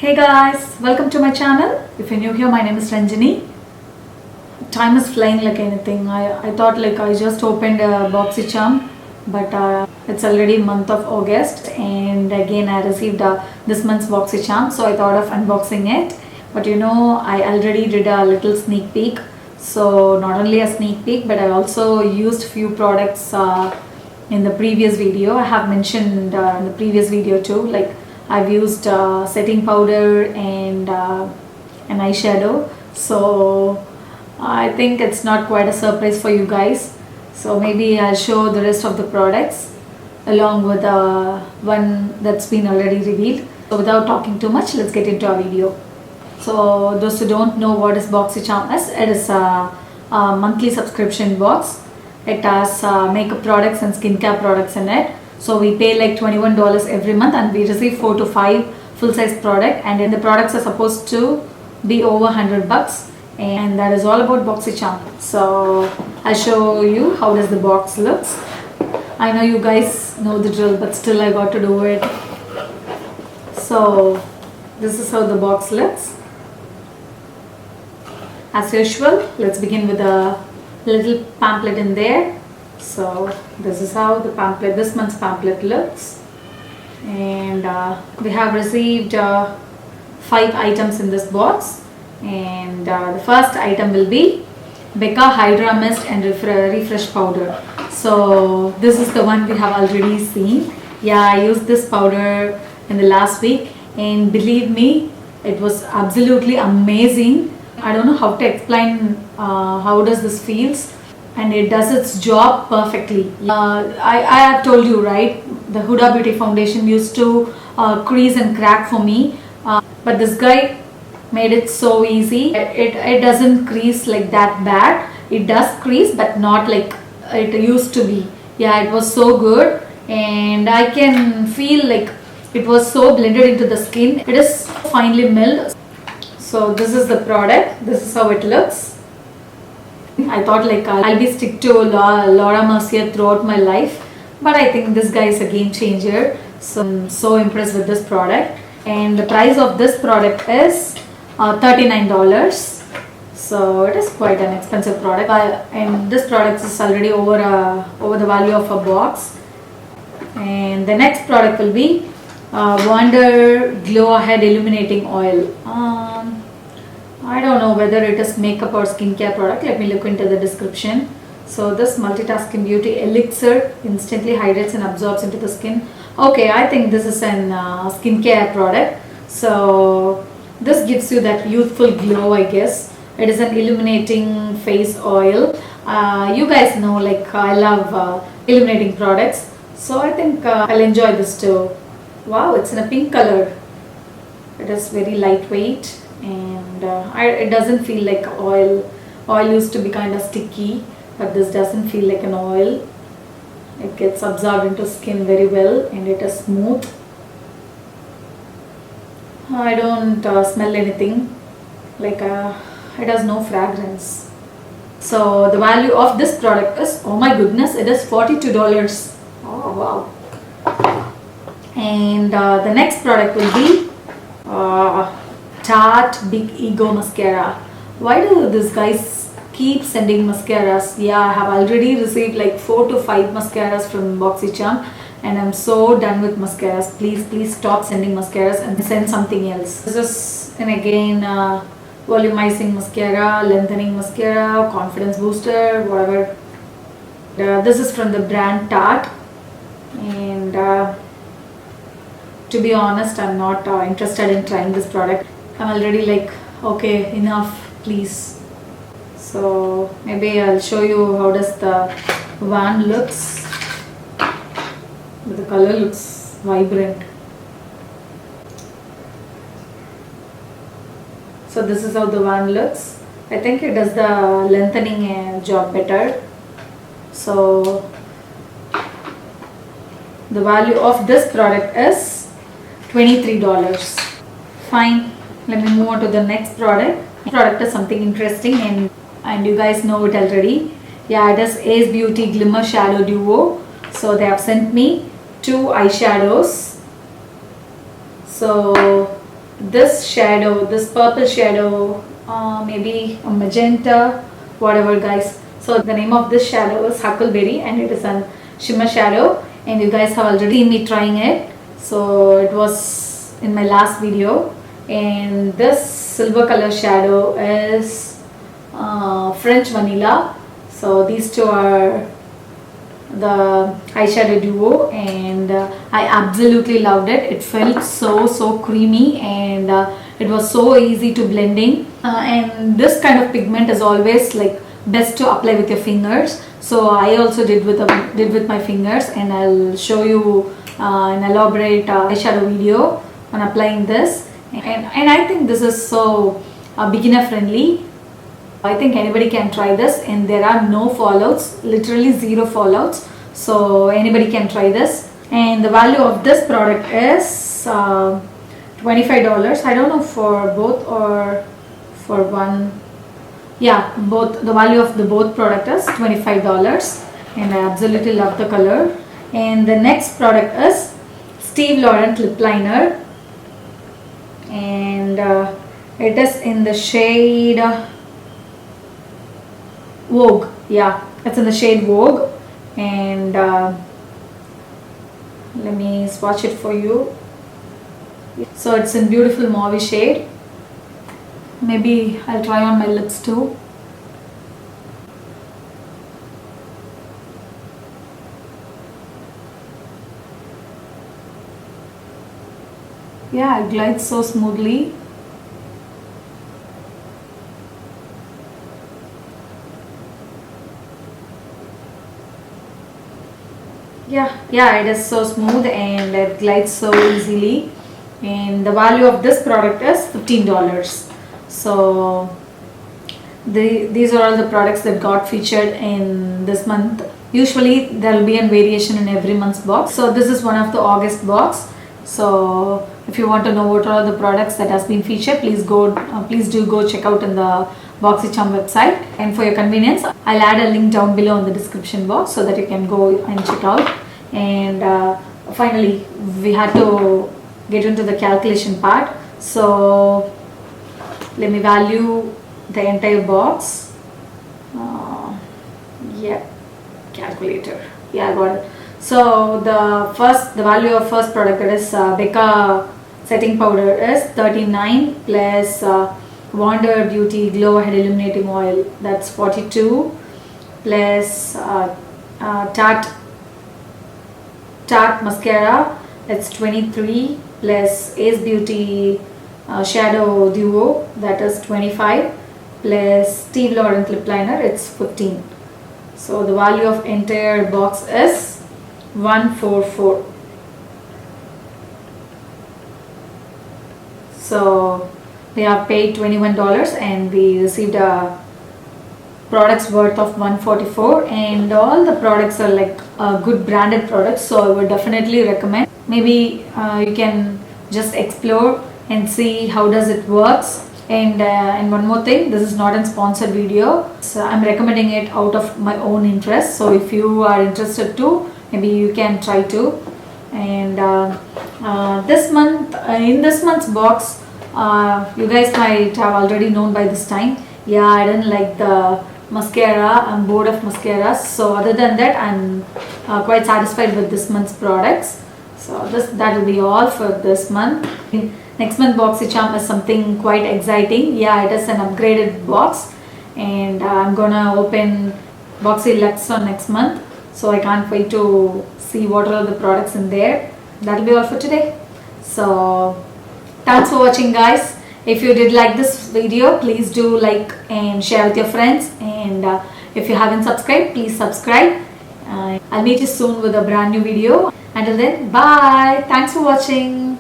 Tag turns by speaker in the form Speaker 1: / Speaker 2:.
Speaker 1: Hey guys, welcome to my channel. If you're new here, my name is Ranjini. Time is flying like anything. I thought like I just opened a Boxycharm, but it's already month of August, and again I received this month's Boxycharm, so I thought of unboxing it. But I already did a little sneak peek. So not only a sneak peek, but I also used few products in the previous video. I have mentioned in the previous video too, like I've used setting powder and an eyeshadow. So I think it's not quite a surprise for you guys. So maybe I'll show the rest of the products along with one that's been already revealed. So without talking too much, let's get into our video. So those who don't know what is Boxycharm is, it is a monthly subscription box. It has makeup products and skincare products in it. So we pay like $21 every month and we receive 4 to 5 full-size product, and then the products are supposed to be over 100 bucks, and that is all about Boxycharm. So I'll show you how does the box looks. I know you guys know the drill, but still I got to do it. So this is how the box looks. As usual, let's begin with a little pamphlet in there. So this is how the pamphlet, this month's pamphlet looks, and we have received 5 items in this box, and the first item will be Becca Hydra Mist and Refresh Powder. So this is the one we have already seen. Yeah, I used this powder in the last week, and believe me, it was absolutely amazing. I don't know how to explain how does this feels, and it does its job perfectly. I have told you, right, the Huda Beauty foundation used to crease and crack for me, but this guy made it so easy. It doesn't crease like that bad. It does crease, but not like it used to be. Yeah, it was so good, and I can feel like it was so blended into the skin. It is finely milled. So this is the product. This is how it looks. I thought like I'll be stick to Laura Mercier throughout my life, but I think this guy is a game changer. So I'm so impressed with this product, and the price of this product is $39. So it is quite an expensive product, and this product is already over the value of a box. And the next product will be Wonder Glow Ahead Illuminating Oil. I don't know whether it is makeup or skincare product. Let me look into the description. So this multitasking beauty elixir instantly hydrates and absorbs into the skin. Okay, I think this is an skincare product. So this gives you that youthful glow, I guess. It is an illuminating face oil. You guys know like I love illuminating products. So I think I'll enjoy this too. Wow, it's in a pink color. It is very lightweight, and it doesn't feel like oil. Oil used to be kind of sticky, but this doesn't feel like an oil. It gets absorbed into skin very well, and it is smooth. I don't smell anything, like it has no fragrance. So the value of this product is, oh my goodness, it is $42. Oh wow. And the next product will be Tarte Big Ego Mascara. Why do these guys keep sending mascaras? Yeah, I have already received like 4 to 5 mascaras from Boxycharm, and I'm so done with mascaras. Please stop sending mascaras and send something else. This is, and again, volumizing mascara, lengthening mascara, confidence booster, whatever. This is from the brand Tarte, and to be honest, I'm not interested in trying this product. I'm already like, okay, enough, please. So maybe I'll show you how does the wand looks. The color looks vibrant. So this is how the wand looks. I think it does the lengthening job better. So the value of this product is $23. Fine, let me move on to the next product. The product is something interesting, and you guys know it already. Yeah, it is Ace Beauty Glimmer Shadow Duo. So they have sent me 2 eyeshadows. So this shadow, this purple shadow, maybe a magenta, whatever guys. So the name of this shadow is Huckleberry and it is a shimmer shadow, and you guys have already seen me trying it. So it was in my last video. And this silver color shadow is French Vanilla. So these two are the eyeshadow duo, and I absolutely loved it. It felt so creamy, and it was so easy to blending, and this kind of pigment is always like best to apply with your fingers. So I also did with my fingers, and I'll show you an elaborate eyeshadow video on applying this, and I think this is so beginner friendly. I think anybody can try this, and there are no fallouts, literally zero fallouts. So anybody can try this, and the value of this product is $25. I don't know for both or for one. Yeah, both. The value of the both product is $25, and I absolutely love the color. And the next product is Steve Laurent lip liner, and it is in the shade Vogue. Yeah, it's in the shade Vogue, and let me swatch it for you. So it's in beautiful mauve shade. Maybe I'll try on my lips too. Yeah, it glides so smoothly. Yeah, it is so smooth and it glides so easily, and the value of this product is $15. So these are all the products that got featured in this month. Usually there will be a variation in every month's box, so this is one of the August box. So if you want to know what are all the products that has been featured, please do go check out in the Boxycharm website, and for your convenience I'll add a link down below in the description box so that you can go and check out. And finally we had to get into the calculation part, so let me value the entire box. Yeah, calculator. Yeah, I got it. So the value of first product, that is Becca setting powder, is $39 plus Wonder Beauty Glow Head Illuminating Oil, that's $42, plus Tarte Mascara, it's $23, plus Ace Beauty Shadow Duo, that is $25, plus Steve Laurent Lip Liner, it's $15. So the value of entire box is $144. So we have paid $21 and we received a products worth of $144, and all the products are like good branded products, so I would definitely recommend. Maybe you can just explore and see how does it works. And one more thing, this is not a sponsored video, so I'm recommending it out of my own interest. So if you are interested too, maybe you can try too. And this month, in this month's box, you guys might have already known by this time, yeah, I didn't like the mascara. I'm bored of mascaras. So other than that, I'm quite satisfied with this month's products. So that will be all for this month. Next month Boxycharm is something quite exciting. Yeah, it is an upgraded box, and I'm gonna open Boxy Lux on next month. So I can't wait to see what are all the products in there. That will be all for today. So thanks for watching, guys. If you did like this video, please do like and share with your friends, and if you haven't subscribed, please subscribe. I'll meet you soon with a brand new video. Until then, bye. Thanks for watching.